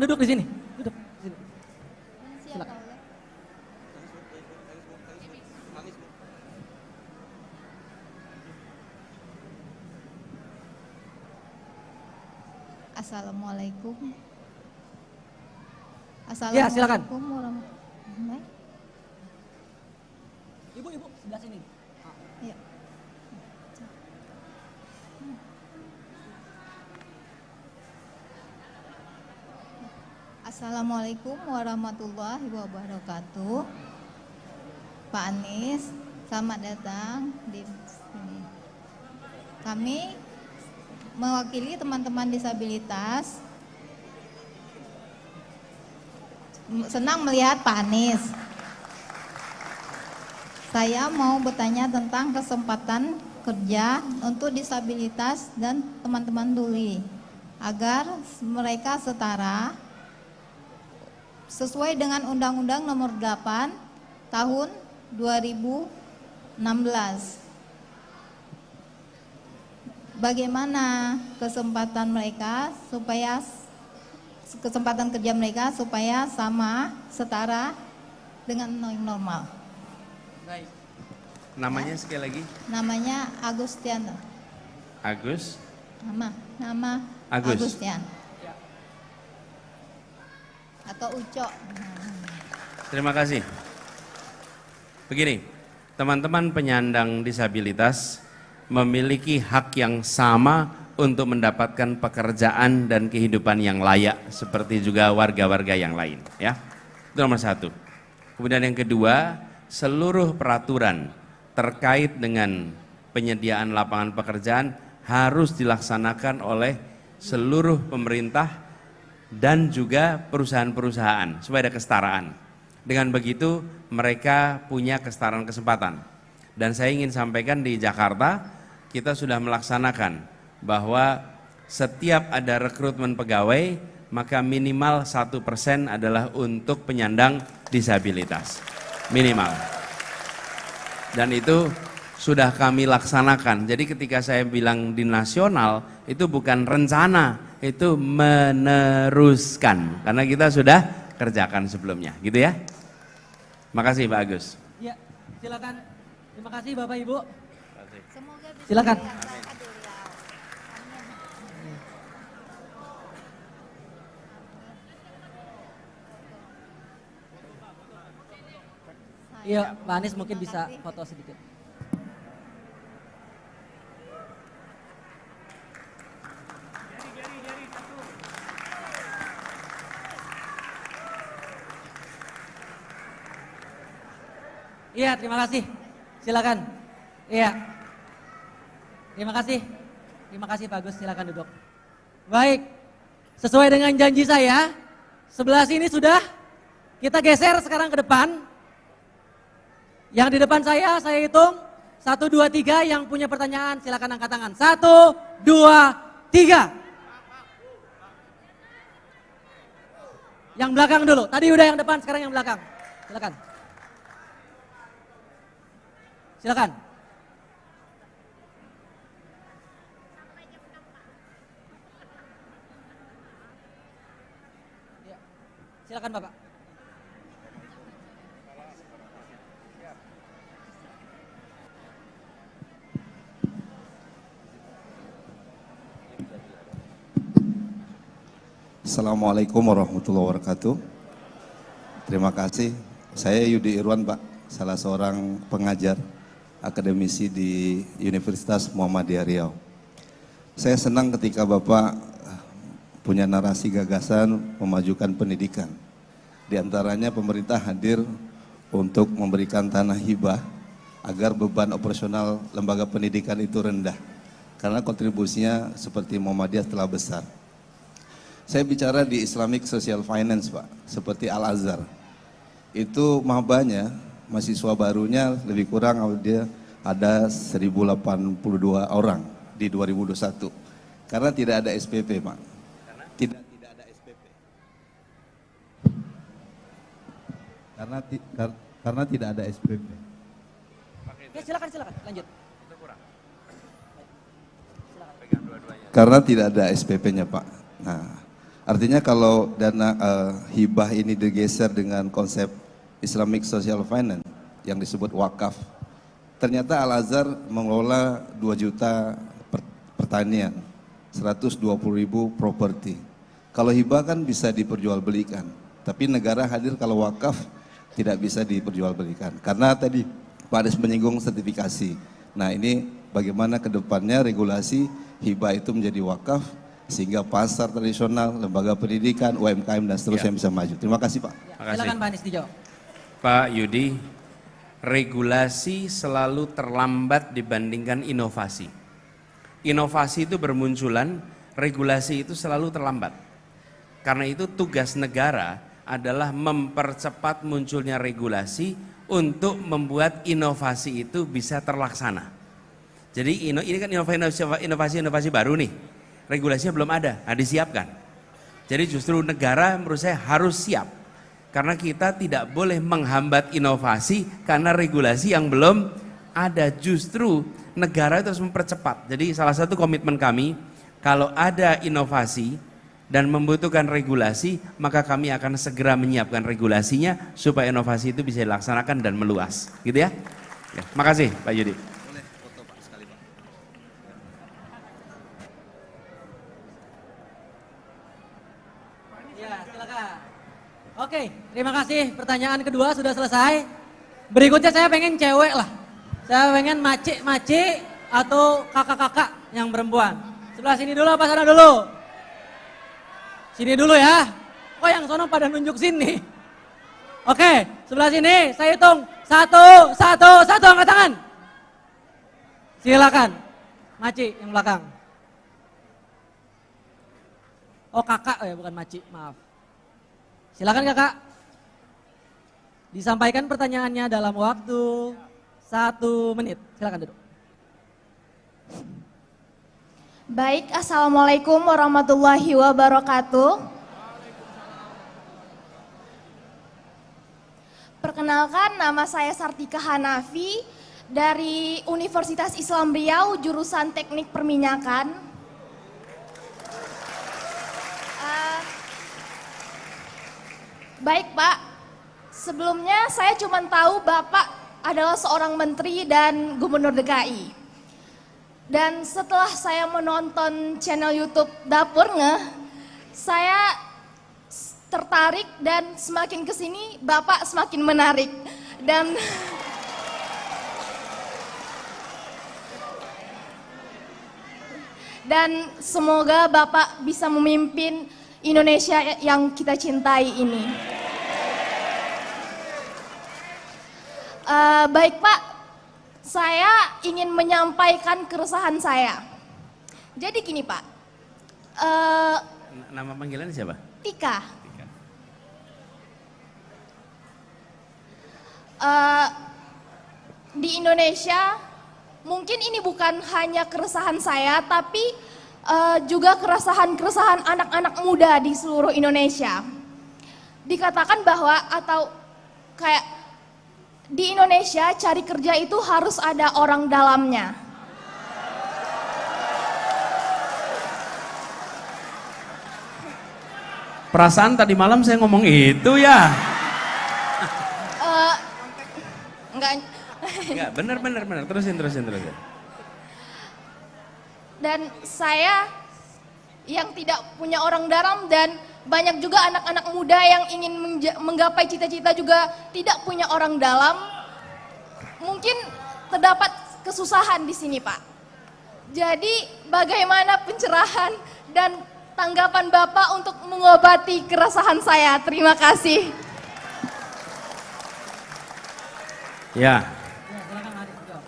duduk di sini. Silakan. Assalamualaikum. Ya, silakan. Warahmatullahi. Ibu sebelah sini. Ya. Assalamualaikum warahmatullahi wabarakatuh. Pak Anies, selamat datang di sini. Kami mewakili teman-teman disabilitas. Senang melihat Pak Anies. Saya mau bertanya tentang kesempatan kerja untuk disabilitas dan teman-teman tuli agar mereka setara sesuai dengan Undang-Undang Nomor 8 Tahun 2016. Bagaimana kesempatan kerja mereka supaya sama, setara dengan normal. Baik. Namanya sekali lagi? Namanya Agustian. Agus? Nama Agustian. Atau Uco. Terima kasih. Begini, teman-teman penyandang disabilitas memiliki hak yang sama untuk mendapatkan pekerjaan dan kehidupan yang layak seperti juga warga-warga yang lain, ya. Itu nomor 1. Kemudian yang kedua, seluruh peraturan terkait dengan penyediaan lapangan pekerjaan harus dilaksanakan oleh seluruh pemerintah dan juga perusahaan-perusahaan supaya ada kesetaraan. Dengan begitu mereka punya kesetaraan kesempatan. Dan saya ingin sampaikan di Jakarta kita sudah melaksanakan bahwa setiap ada rekrutmen pegawai maka minimal 1% adalah untuk penyandang disabilitas. Minimal. Dan itu sudah kami laksanakan. Jadi ketika saya bilang di nasional itu bukan rencana, itu meneruskan. Karena kita sudah kerjakan sebelumnya, gitu ya. Makasih Pak Agus. Ya, silakan. Terima kasih Bapak Ibu. Semoga bisa Silakan. Iya, Pak Anies mungkin bisa foto sedikit. Iya, terima kasih. Silakan. Iya. Terima kasih. Terima kasih Pak Agus, silakan duduk. Baik, sesuai dengan janji saya, sebelah sini sudah, kita geser sekarang ke depan. Yang di depan saya hitung, 1, 2, 3, yang punya pertanyaan silakan angkat tangan. 1, 2, 3. Yang belakang dulu, tadi udah yang depan, sekarang yang belakang. Silakan. Silakan. Silakan Bapak. Assalamualaikum warahmatullahi wabarakatuh. Terima kasih. Saya Yudi Irwan, Pak, salah seorang pengajar akademisi di Universitas Muhammadiyah Riau. Saya senang ketika Bapak punya narasi gagasan memajukan pendidikan. Di antaranya pemerintah hadir untuk memberikan tanah hibah agar beban operasional lembaga pendidikan itu rendah. Karena kontribusinya seperti Muhammadiyah telah besar. Saya bicara di Islamic Social Finance, Pak, seperti Al-Azhar. Itu mabanya, mahasiswa barunya lebih kurang dia ada 1082 orang di 2021. Karena tidak ada SPP, Pak. Tidak ada SPP. Karena tidak ada SPP. Ya, silakan lanjut. Karena tidak ada SPP-nya, Pak. Nah, artinya kalau dana hibah ini digeser dengan konsep Islamic Social Finance yang disebut wakaf, ternyata Al-Azhar mengelola 2 juta pertanian, 120.000 properti. Kalau hibah kan bisa diperjualbelikan, tapi negara hadir kalau wakaf tidak bisa diperjualbelikan. Karena tadi Pak Anies menyinggung sertifikasi. Nah, ini bagaimana ke depannya regulasi hibah itu menjadi wakaf sehingga pasar tradisional, lembaga pendidikan, UMKM dan seterusnya bisa maju. Terima kasih, Pak. Silakan Pak Anies dijawab. Pak Yudi, regulasi selalu terlambat dibandingkan inovasi. Inovasi itu bermunculan, regulasi itu selalu terlambat. Karena itu tugas negara adalah mempercepat munculnya regulasi untuk membuat inovasi itu bisa terlaksana. Jadi ini kan inovasi baru nih, regulasinya belum ada, disiapkan. Jadi justru negara menurut saya harus siap. Karena kita tidak boleh menghambat inovasi karena regulasi yang belum ada. Justru negara itu harus mempercepat. Jadi salah satu komitmen kami, kalau ada inovasi dan membutuhkan regulasi, maka kami akan segera menyiapkan regulasinya supaya inovasi itu bisa dilaksanakan dan meluas, gitu ya. Makasih Pak Yudi. Boleh foto, Pak, sekali, Pak. Ya, silakan. Oke, terima kasih. Pertanyaan kedua sudah selesai. Berikutnya saya pengen cewek lah. Saya pengen macik-macik atau kakak-kakak yang perempuan. Sebelah sini dulu apa sana dulu? Sini dulu ya. Kok yang sono pada nunjuk sini? Oke, sebelah sini saya hitung. 1, 1, 1, angkat tangan. Silakan. Maci yang belakang. Oh kakak, ya bukan maci, maaf. Silakan kakak. Disampaikan pertanyaannya dalam waktu 1 menit. Silakan duduk. Baik, Assalamualaikum warahmatullahi wabarakatuh. Perkenalkan, nama saya Sartika Hanafi dari Universitas Islam Riau, jurusan Teknik Perminyakan. Baik Pak, sebelumnya saya cuma tahu Bapak adalah seorang menteri dan gubernur DKI. Dan setelah saya menonton channel YouTube Dapur Ngeh, saya tertarik dan semakin kesini Bapak semakin menarik. Dan semoga Bapak bisa memimpin Indonesia yang kita cintai ini. Baik Pak, saya ingin menyampaikan keresahan saya. Jadi gini Pak, Nama panggilannya siapa? Tika. Di Indonesia, mungkin ini bukan hanya keresahan saya, tapi juga keresahan anak-anak muda di seluruh Indonesia. Dikatakan bahwa atau kayak di Indonesia cari kerja itu harus ada orang dalamnya. Perasaan tadi malam saya ngomong itu ya. Enggak, bener. Terusin. Dan saya yang tidak punya orang dalam dan banyak juga anak-anak muda yang ingin menggapai cita-cita juga tidak punya orang dalam. Mungkin terdapat kesusahan di sini, Pak. Jadi bagaimana pencerahan dan tanggapan Bapak untuk mengobati keresahan saya? Terima kasih. Ya.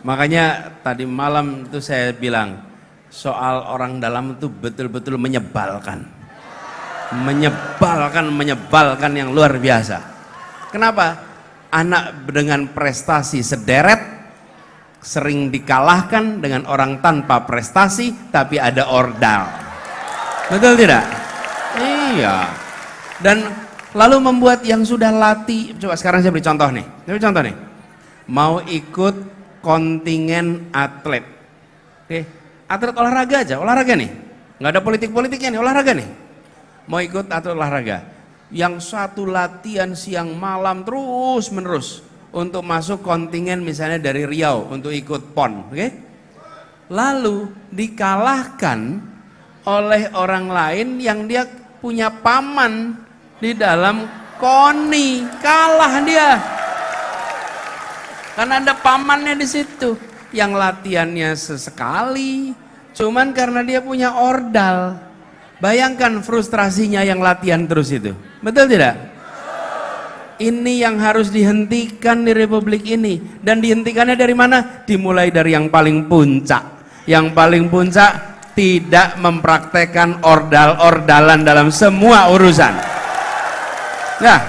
Makanya tadi malam itu saya bilang soal orang dalam itu betul-betul menyebalkan. Menyebalkan yang luar biasa. Kenapa? Anak dengan prestasi sederet sering dikalahkan dengan orang tanpa prestasi tapi ada ordal. Betul tidak? Iya. Dan lalu membuat yang sudah latih, coba sekarang saya beri contoh nih. Mau ikut kontingen atlet. Oke, atlet olahraga aja, olahraga nih. Nggak ada politik-politiknya nih, olahraga nih. Mau ikut atlet olahraga. Yang satu latihan siang malam terus menerus untuk masuk kontingen misalnya dari Riau untuk ikut PON, oke? Lalu dikalahkan oleh orang lain yang dia punya paman di dalam KONI, kalah dia. Karena ada pamannya di situ yang latihannya sesekali, cuman karena dia punya ordal. Bayangkan frustrasinya yang latihan terus itu. Betul tidak? Ini yang harus dihentikan di Republik ini. Dan dihentikannya dari mana? Dimulai dari yang paling puncak. Yang paling puncak tidak mempraktekkan ordal-ordalan dalam semua urusan. Nah,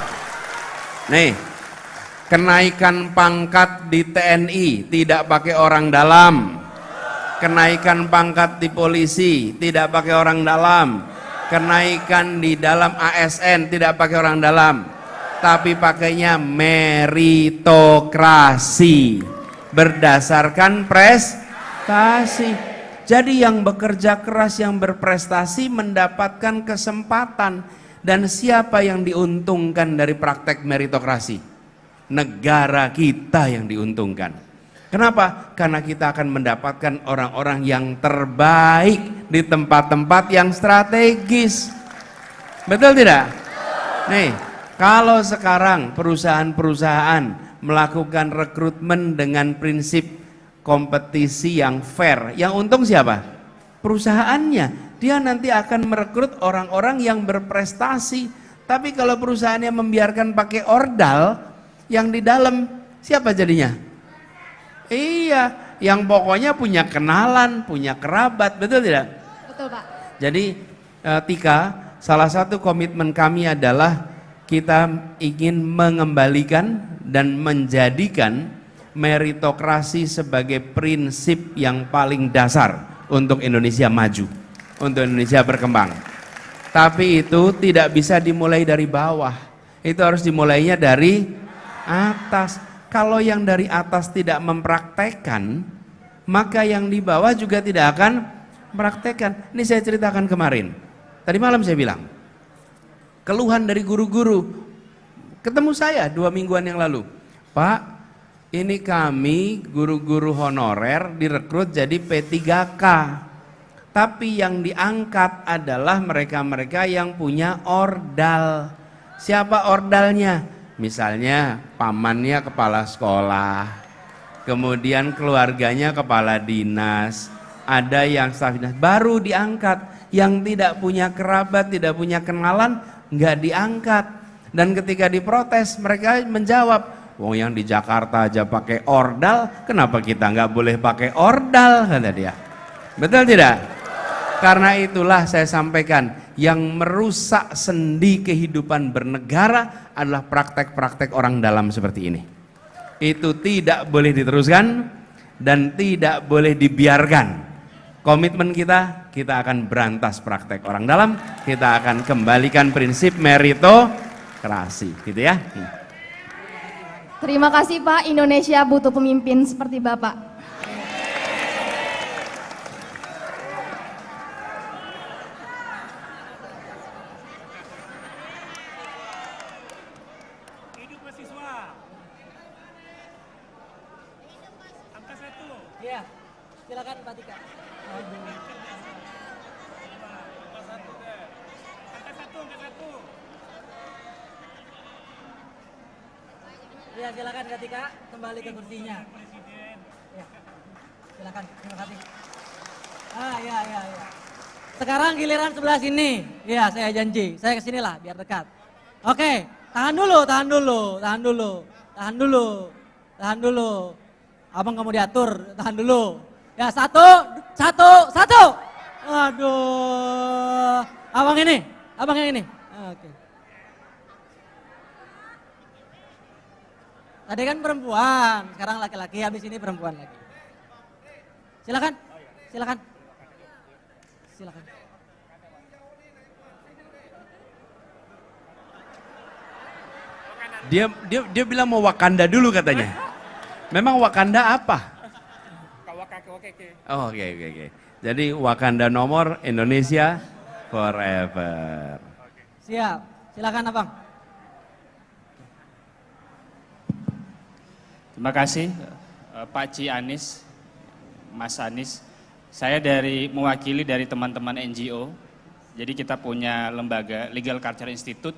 nih, kenaikan pangkat di TNI tidak pakai orang dalam. Kenaikan pangkat di polisi tidak pakai orang dalam. Kenaikan di dalam ASN tidak pakai orang dalam, tapi pakainya meritokrasi berdasarkan prestasi. Jadi yang bekerja keras, yang berprestasi mendapatkan kesempatan. Dan siapa yang diuntungkan dari praktek meritokrasi? Negara kita yang diuntungkan. Kenapa? Karena kita akan mendapatkan orang-orang yang terbaik di tempat-tempat yang strategis. Betul tidak? Nih, kalau sekarang perusahaan-perusahaan melakukan rekrutmen dengan prinsip kompetisi yang fair, yang untung siapa? Perusahaannya. Dia nanti akan merekrut orang-orang yang berprestasi. Tapi kalau perusahaannya membiarkan pakai ordal, yang di dalam siapa jadinya? Iya, yang pokoknya punya kenalan, punya kerabat, betul tidak? Betul, Pak. Jadi Tika, salah satu komitmen kami adalah kita ingin mengembalikan dan menjadikan meritokrasi sebagai prinsip yang paling dasar untuk Indonesia maju, untuk Indonesia berkembang. Tapi itu tidak bisa dimulai dari bawah, itu harus dimulainya dari atas. Kalau yang dari atas tidak mempraktekkan, maka yang di bawah juga tidak akan mempraktekkan. Ini saya ceritakan kemarin. Tadi malam saya bilang, keluhan dari guru-guru. Ketemu saya 2 mingguan yang lalu. Pak, ini kami guru-guru honorer direkrut jadi P3K. Tapi yang diangkat adalah mereka-mereka yang punya ordal. Siapa ordalnya? Misalnya pamannya kepala sekolah, kemudian keluarganya kepala dinas, ada yang staf dinas, baru diangkat. Yang tidak punya kerabat, tidak punya kenalan, nggak diangkat. Dan ketika diprotes, mereka menjawab, Wong yang di Jakarta aja pakai ordal, kenapa kita nggak boleh pakai ordal, kata dia. Betul tidak? Karena itulah saya sampaikan, yang merusak sendi kehidupan bernegara adalah praktek-praktek orang dalam seperti ini. Itu tidak boleh diteruskan dan tidak boleh dibiarkan. Komitmen kita akan berantas praktek orang dalam, kita akan kembalikan prinsip meritokrasi, gitu ya. Terima kasih Pak, Indonesia butuh pemimpin seperti Bapak. Iya, silakan Pak Tika. Ya, silakan Katika kembali ke kursinya. Ya. Silakan, terima kasih. Ya. Sekarang giliran sebelah sini. Ya, saya janji. Saya kesinilah biar dekat. Oke, tahan dulu. Abang kamu diatur, tahan dulu. Ya, satu. Aduh. Abang yang ini. Oke. Tadi kan perempuan, sekarang laki-laki, habis ini perempuan lagi. Silakan. Dia bilang mau Wakanda dulu katanya. Memang Wakanda apa? Oh, oke. Jadi Wakanda nomor, Indonesia forever. Siap. Silakan Abang. Terima kasih Pak Ci Anis, Mas Anis. Saya mewakili dari teman-teman NGO. Jadi kita punya lembaga Legal Culture Institute.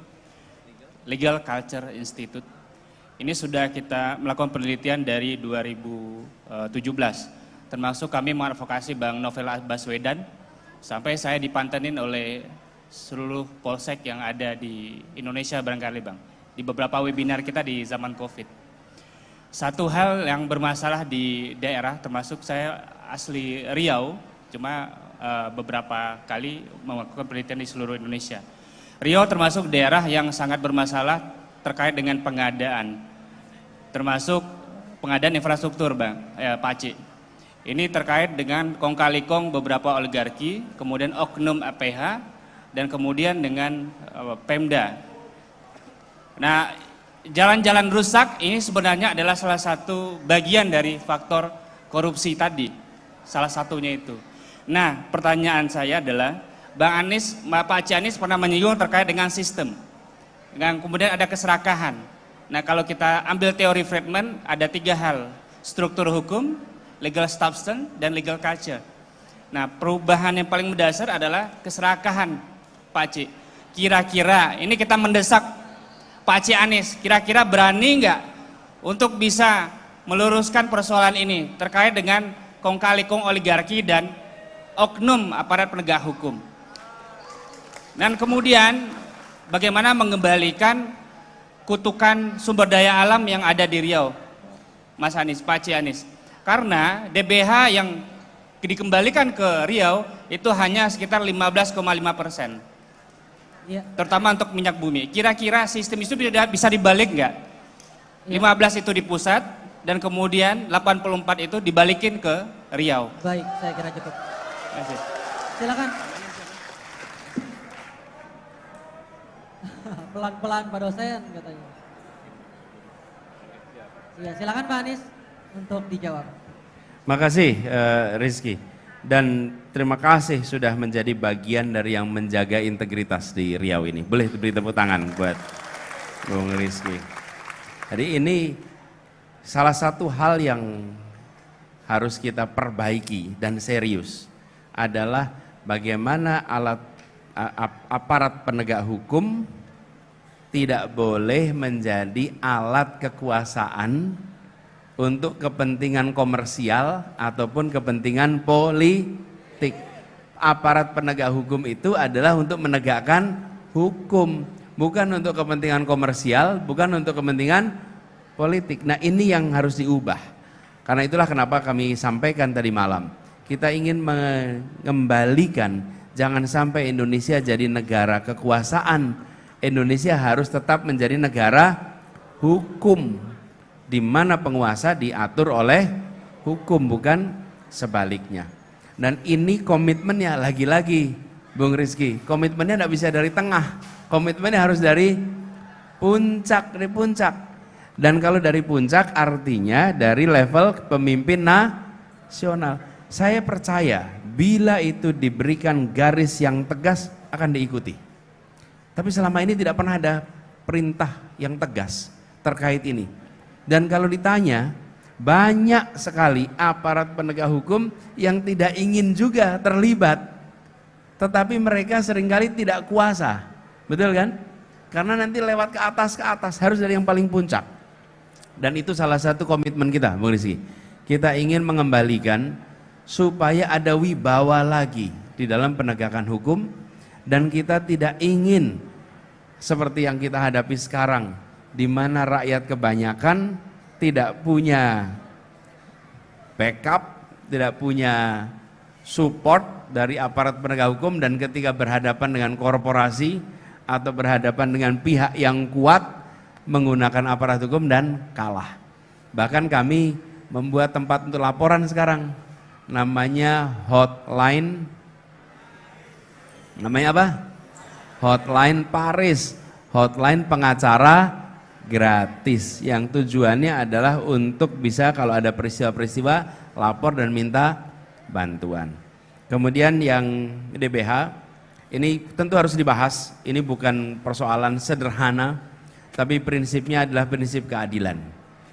Ini sudah kita melakukan penelitian dari 2017. Termasuk kami mengadvokasi Bang Novel Baswedan. Sampai saya dipantenin oleh seluruh polsek yang ada di Indonesia barangkali Bang. Di beberapa webinar kita di zaman COVID. Satu hal yang bermasalah di daerah, termasuk saya asli Riau, cuma beberapa kali melakukan penelitian di seluruh Indonesia. Riau termasuk daerah yang sangat bermasalah terkait dengan pengadaan, termasuk pengadaan infrastruktur, Pak Ci. Ini terkait dengan kong kali kong beberapa oligarki, kemudian oknum APH, dan kemudian dengan Pemda. Nah, jalan-jalan rusak ini sebenarnya adalah salah satu bagian dari faktor korupsi tadi, salah satunya itu. Nah, pertanyaan saya adalah, Bang Anis, Pak Ci Anis pernah menyinggung terkait dengan sistem, dengan kemudian ada keserakahan. Nah, kalau kita ambil teori Friedman, ada 3 hal, struktur hukum, legal substance, dan legal culture. Nah, perubahan yang paling mendasar adalah keserakahan, Pak Ci. Kira-kira, ini kita mendesak Pak Ci Anis, kira-kira berani nggak untuk bisa meluruskan persoalan ini terkait dengan kong kali kong oligarki dan oknum aparat penegak hukum. Dan kemudian bagaimana mengembalikan kutukan sumber daya alam yang ada di Riau, Mas Anis, Pak Ci Anis. Karena DBH yang dikembalikan ke Riau itu hanya sekitar 15,5%. Ya. Terutama untuk minyak bumi. Kira-kira sistem itu bisa dibalik nggak? Ya. 15 itu di pusat dan kemudian 84 itu dibalikin ke Riau. Baik, saya kira cukup. Terima kasih. Silakan. Pelan-pelan Pak dosen katanya. Ya, silakan Pak Anis untuk dijawab. Makasih Rizky. Dan terima kasih sudah menjadi bagian dari yang menjaga integritas di Riau ini. Boleh beri tepuk tangan buat Bung Rizky. Jadi ini salah satu hal yang harus kita perbaiki dan serius adalah bagaimana aparat penegak hukum tidak boleh menjadi alat kekuasaan untuk kepentingan komersial ataupun kepentingan politik. Aparat penegak hukum itu adalah untuk menegakkan hukum, bukan untuk kepentingan komersial, bukan untuk kepentingan politik. Nah ini yang harus diubah. Karena itulah kenapa kami sampaikan tadi malam. Kita ingin mengembalikan, jangan sampai Indonesia jadi negara kekuasaan. Indonesia harus tetap menjadi negara hukum, di mana penguasa diatur oleh hukum, bukan sebaliknya. Dan ini komitmennya lagi-lagi, Bung Rizky, komitmennya tidak bisa dari tengah, komitmennya harus dari puncak, Dan kalau dari puncak artinya dari level pemimpin nasional. Saya percaya bila itu diberikan garis yang tegas akan diikuti. Tapi selama ini tidak pernah ada perintah yang tegas terkait ini. Dan kalau ditanya, banyak sekali aparat penegak hukum yang tidak ingin juga terlibat. Tetapi mereka seringkali tidak kuasa. Betul kan? Karena nanti lewat ke atas, harus dari yang paling puncak. Dan itu salah satu komitmen kita, Bung Rizky. Kita ingin mengembalikan supaya ada wibawa lagi di dalam penegakan hukum, dan kita tidak ingin seperti yang kita hadapi sekarang, di mana rakyat kebanyakan tidak punya backup, tidak punya support dari aparat penegak hukum, dan ketika berhadapan dengan korporasi atau berhadapan dengan pihak yang kuat menggunakan aparat hukum dan kalah. Bahkan kami membuat tempat untuk laporan sekarang, namanya hotline, namanya apa? Hotline Paris, hotline pengacara gratis, yang tujuannya adalah untuk bisa kalau ada peristiwa-peristiwa lapor dan minta bantuan. Kemudian yang DBH, ini tentu harus dibahas, ini bukan persoalan sederhana, tapi prinsipnya adalah prinsip keadilan,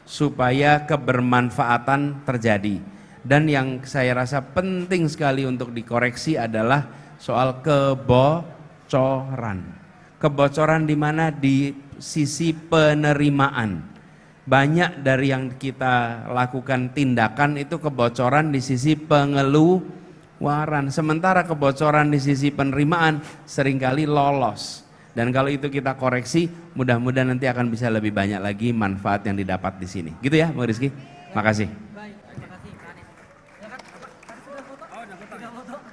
supaya kebermanfaatan terjadi. Dan yang saya rasa penting sekali untuk dikoreksi adalah soal kebocoran. Kebocoran di mana? Di sisi penerimaan. Banyak dari yang kita lakukan tindakan itu kebocoran di sisi pengeluaran. Sementara kebocoran di sisi penerimaan seringkali lolos. Dan kalau itu kita koreksi, mudah-mudahan nanti akan bisa lebih banyak lagi manfaat yang didapat di sini. Gitu ya, Bung Rizky? Makasih.